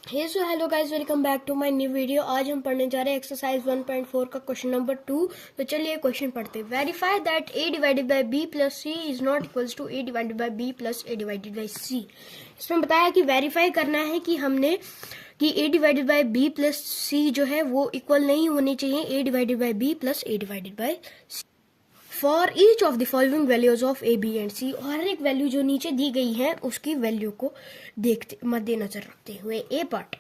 Hey so hello guys, welcome back to my new video. आज हम पढ़ने जा रहे हैं एक्सरसाइज 1.4 का क्वेश्चन नंबर 2। तो चलिए क्वेश्चन पढ़ते हैं। Verify that a divided by b plus C is not equals to a divided by b plus a divided by c। इसमें बताया कि वेरीफाई करना है कि हमने कि a divided by b plus c जो है वो इक्वल नहीं होनी चाहिए a divided by b plus a divided by c। For each of the following values of a b and c, और हर एक वैल्यू जो नीचे दी गई है उसकी वैल्यू को देखते मद्देनजर रखते हुए a part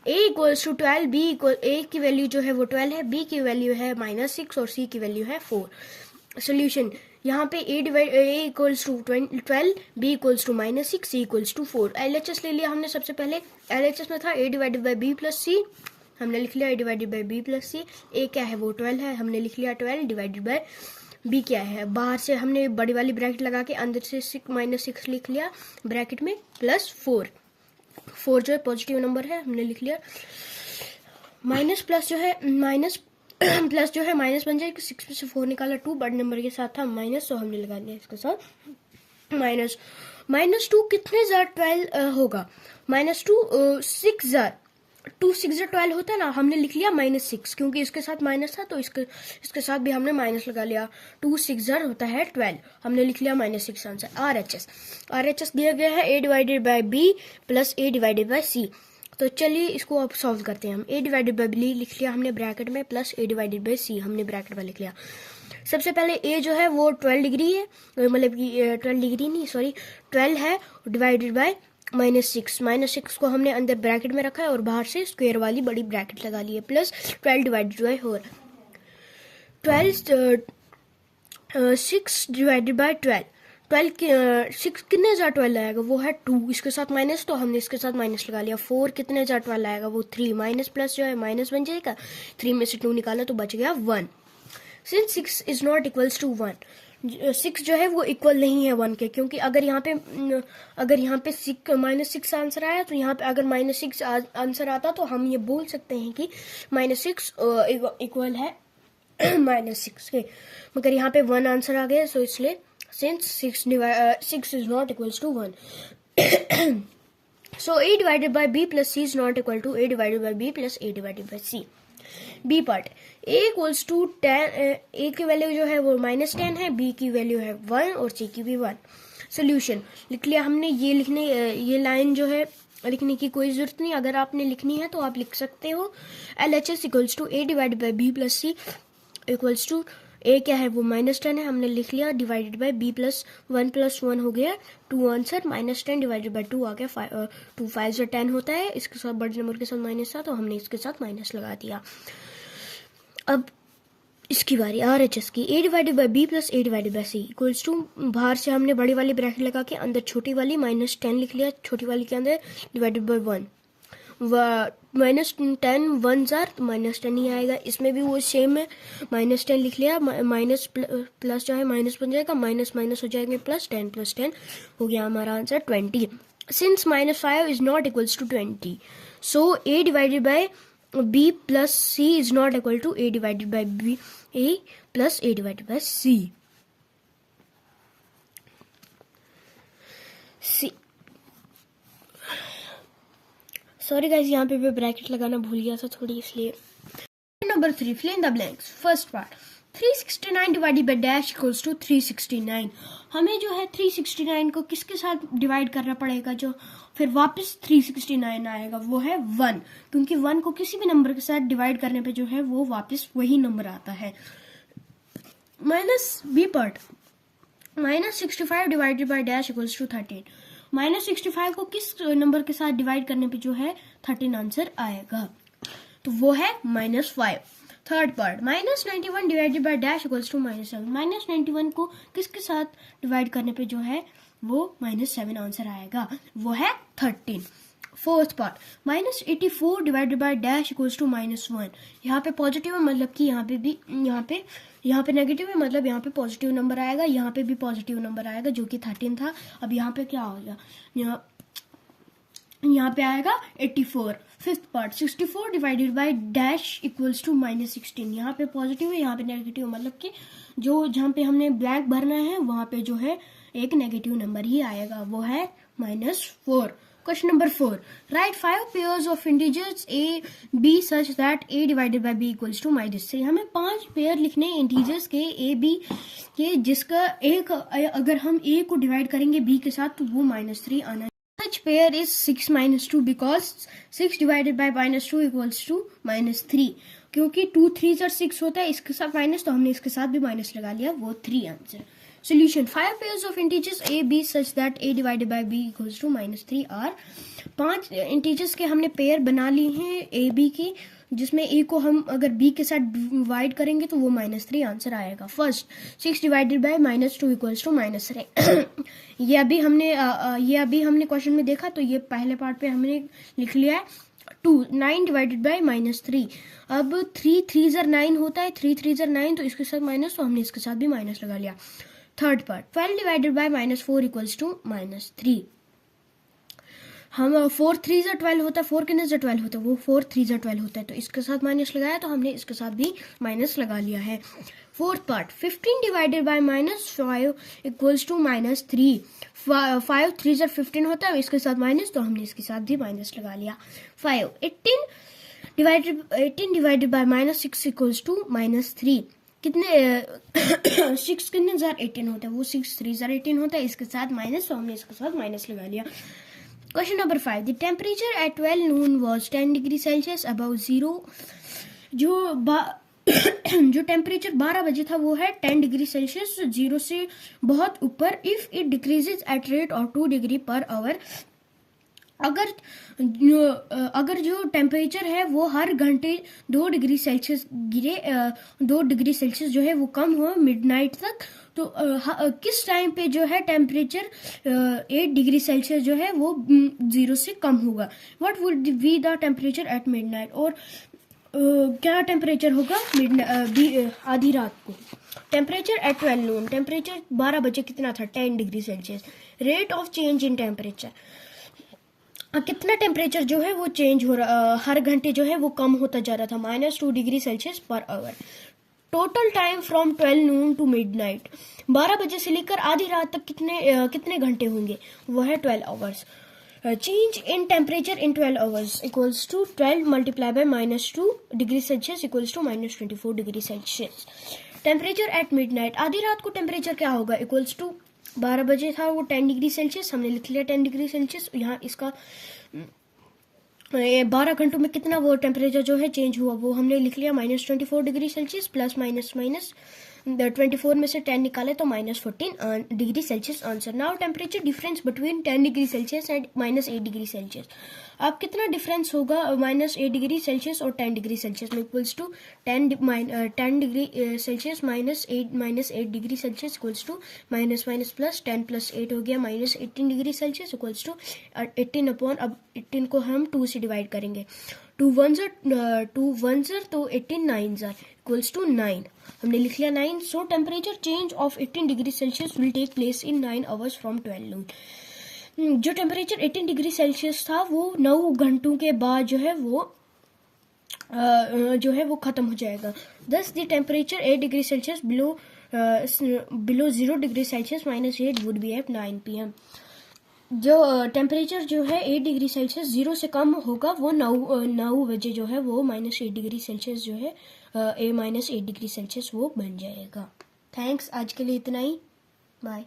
a equals to 12, b equal a की वैल्यू जो है वो 12 है, b की वैल्यू है -6 और c की वैल्यू है 4। सोल्यूशन यहाँ पे a equals to 12, b equals to -6, c equals to 4। LHS ले लिया हमने। सबसे पहले LHS में था a divided by b plus c, हमने लिख लिया a divided by b plus c. a क्या है वो 12 है, हमने लिख लिया 12 डिवाइडेड बाय b क्या है, बाहर से हमने बड़ी वाली ब्रैकेट लगा के अंदर से -6 लिख लिया ब्रैकेट में, प्लस 4 जो है पॉजिटिव नंबर है, हमने लिख लिया। माइनस प्लस जो है माइनस प्लस जो है माइनस बन जाएगा। 6 में से 4 निकाला, 2 बड़े नंबर के साथ था माइनस, तो हमने लगा दिया इसके साथ -2 कितने जार 12 होगा। -2 6 जार 12 होता है ना, हमने लिख लिया -6 क्योंकि इसके साथ माइनस था तो इसके साथ भी हमने माइनस लगा लिया। 2 6 जार होता है 12, हमने लिख लिया -6 आंसर। RHS दिया गया है a divided by b plus a divided by c। तो चलिए इसको अब सॉल्व करते हैं हम। a डिवाइडेड बाय b लिख लिया हमने ब्रैकेट में, plus a divided by c हमने ब्रैकेट में लिख लिया। सबसे पहले a जो है वो 12 डिग्री है, मतलब कि 12 डिग्री नहीं सॉरी 12 है, डिवाइडेड बाय -6 को हमने अंदर ब्रैकेट में रखा है और बाहर से स्क्वायर वाली बड़ी ब्रैकेट लगा ली है, plus 12 divided bye 6 divided bye 6 कितने जार 12 आएगा, वो है 2, इसके साथ माइनस तो हमने इसके साथ माइनस लगा लिया। 4 कितने जार 12 आएगा, वो 3, माइनस प्लस जो है माइनस बन जाएगा, 3 में से 2 निकाला तो बच गया 1। Since 6 is not equals to 1, 6 जो है वो इक्वल नहीं है 1 के, क्योंकि अगर यहाँ पे -6 आंसर आया तो यहाँ पे अगर -6 आंसर आता तो हम ये बोल सकते हैं कि -6 इक्वल है -6 के, मगर यहाँ पे 1 आंसर आ गया, सो इसलिए since 6 is not equals to 1 so a divided by b plus c is not equal to a divided by b plus a divided by c। b part a equals to 10, a की value जो है वो -10 है, b की value है 1 और c की भी 1। सोल्यूशन लिख लिया हमने। ये लाइन जो है लिखने की कोई जरूरत नहीं, अगर आपने लिखनी है तो आप लिख सकते हो। LHS equals to a divided by b plus c equals to a क्या है वो -10 है, हमने लिख लिया, डिवाइडेड बाय b प्लस 1 हो गया 2 आंसर, -10 डिवाइडेड बाय 2 आ गया 2 5 से 10 होता है, इसके साथ बड़े नंबर के साथ माइनस था तो हमने इसके साथ माइनस लगा दिया। अब इसकी बारी RHS की। a divided by b plus a divided by c equals to, बाहर से हमने बड़ी वाली ब्रैकेट लगा के अंदर छोटी वाली -10 लिख लिया, छोटी वाली के अंदर डिवाइडेड बाय 1, -10 1 जार तो -10 ही आएगा। इसमें भी वो सेम है, -10 लिख लिया, माइनस प्लस जो है माइनस बन जाएगा, माइनस हो जाएंगे प्लस 10 हो गया हमारा answer 20। Since -5 is not equals to 20, so a divided by b plus c is not equal to a divided by b a plus a divided by c। Sorry guys, यहाँ पे मैं bracket लगाना भूल गया था थोड़ी, इसलिए। Number 3, fill in the blanks. First part 369 divided by dash equals to 369। हमें जो है 369 को किसके साथ डिवाइड करना पड़ेगा, जो फिर वापस 369 आएगा, वो है 1, क्योंकि 1 को किसी भी नंबर के साथ डिवाइड करने पे जो है वो वापस वही नंबर आता है। Minus B part -65 divided by dash equals to 13। -65 को किस नंबर के साथ डिवाइड करने पे जो है 13 आंसर आएगा, तो वो है -5। Third part -91 divided by dash equals to -7। -91 को किसके साथ डिवाइड करने पे जो है वो -7 आंसर आएगा, वो है 13। Fourth part -84 divided by dash equals to -1। यहाँ पे पॉजिटिव है, मतलब कि यहाँ पे नेगेटिव है, मतलब यहाँ पे पॉजिटिव नंबर आएगा, यहाँ पे भी पॉजिटिव नंबर आएगा जो कि 13 था। अब यहाँ पे क्या होगा, यहाँ पे आएगा 84। Fifth part 64 divided by dash equals to -16। यहाँ पे पॉजिटिव है, यहाँ पे नेगेटिव, मतलब कि जहाँ पे हमने ब्लैंक भरना है वहाँ पे जो है एक नेगेटिव नंबर ही आएगा, वो है -4। Question number 4. Write 5 pairs of integers a, b such that a divided by b equals to -3. हमें 5 पेयर लिखने हैं इंटीजर्स के a, b के, जिसका एक अगर हम a को डिवाइड करेंगे b के साथ तो वो -3 आना है. Such pair is 6 minus 2 because 6 divided by -2 equals to -3. क्योंकि 2 3s और 6 होता है, इसके साथ माइनस, तो हमने इसके साथ भी माइनस लगा लिया, वो 3 answer. Solution. 5 pairs of integers a, b such that a divided by b equals to -3 are. 5 integers के हमने पेयर बना ली हैं a, b की, जिसमें a को हम अगर b के साथ डिवाइड करेंगे तो वो -3 आंसर आएगा. First 6 divided by -2 equals to -3. ये अभी हमने क्वेश्चन में देखा, तो ये पहले पार्ट पे हमने लिख लिया है. 9 डिवाइडेड बाय -3. अब 3 3s are 9 होता है, 3 3s are 9, तो इसके साथ माइनस, तो हमने इसके साथ भी माइनस लगा लिया. Third part 12 divided by -4 equals to -3. हम 4 3s are 12 होता है, 4 कितने से 12 होता है, वो 4 3s are 12 होता है, तो इसके साथ माइनस लगाया, तो हमने इसके साथ भी माइनस लगा लिया है. Fourth part 15 divided by -5 equals to -3. 5 3s are 15 होता है, इसके साथ माइनस, तो हमने इसके साथ भी माइनस लगा लिया. 18 डिवाइडेड बाय -6 इक्वल्स टू -3. कितने 6 कितने जार 18 होता है, वो 6 3 जार 18 होता है, इसके साथ माइनस, तो हमने इसके साथ माइनस लगा लिया. Question number 5. The temperature at 12 noon was 10 degree Celsius above zero. जो टेम्परेचर 12 बजे था वो है 10 डिग्री सेल्सियस, जीरो से बहुत ऊपर. If it decreases at rate और 2 डिग्री पर आवर. अगर जो टेम्परेचर है वो हर घंटे 2 डिग्री सेल्सियस गिरे, 2 डिग्री सेल्सियस जो है वो कम हो मिडनाइट तक, तो किस टाइम पे जो है टेम्परेचर 8 डिग्री सेल्सियस जो है वो 0 से कम होगा. What would be the temperature at midnight. और क्या टेम्परेचर होगा आधी रात को. Temperature at 12 noon. टेम्परेचर 12 बजे कितना था, 10 degree Celsius. Rate of change in temperature. कितना टेम्परेचर जो है वो चेंज हो रहा, हर घंटे जो है वो कम होता जा रहा था, -2 degree Celsius per hour. Total time from 12 noon to midnight. 12 बजे से लेकर आधी रात तक कितने घंटे होंगे, वो है 12 hours. Change in temperature in 12 hours equals to 12 multiply by -2 degree Celsius equals to -24 degree Celsius. Temperature at midnight. आधी रात को टेम्परेचर क्या होगा, इक्वल्स टू 12 बजे था वो 10 डिग्री सेल्सियस, हमने लिख लिया 10 डिग्री सेल्सियस. यहाँ इसका 12 घंटों में कितना वो टेम्परेचर जो है चेंज हुआ, वो हमने लिख लिया -24 डिग्री सेल्सियस प्लस माइनस 24 में से 10 निकाले तो -14 degree Celsius answer. Now temperature difference between 10 degree Celsius and -8 degree Celsius. अब कितना डिफरेंस होगा -8 डिग्री सेल्सियस और 10 डिग्री सेल्सियस में, equals to 10 degree Celsius -8 degree Celsius equals to minus plus 10 + 8 हो गया -18 degree Celsius equals to 18 upon, अब 18 को हम 2 से डिवाइड करेंगे, 2 1 तो 18 9 इक्वल्स टू 9. हमने लिख लिया 9. So temperature change of 18 degree Celsius will take place in 9 hours from 12 noon. जो टेम्परेचर 18 डिग्री सेल्सियस था वो 9 घंटों के बाद जो है वो खत्म हो जाएगा. Thus the temperature 8 degree Celsius below 0 degree Celsius -8 would be at 9 PM. जो टेम्परेचर जो है 8 डिग्री सेल्सियस 0 से कम होगा, वो 9 बजे जो है वो -8 डिग्री सेल्सियस जो है -8 डिग्री सेल्सियस वो बन जाएगा. थैंक्स, आज के लिए इतना ही. बाय.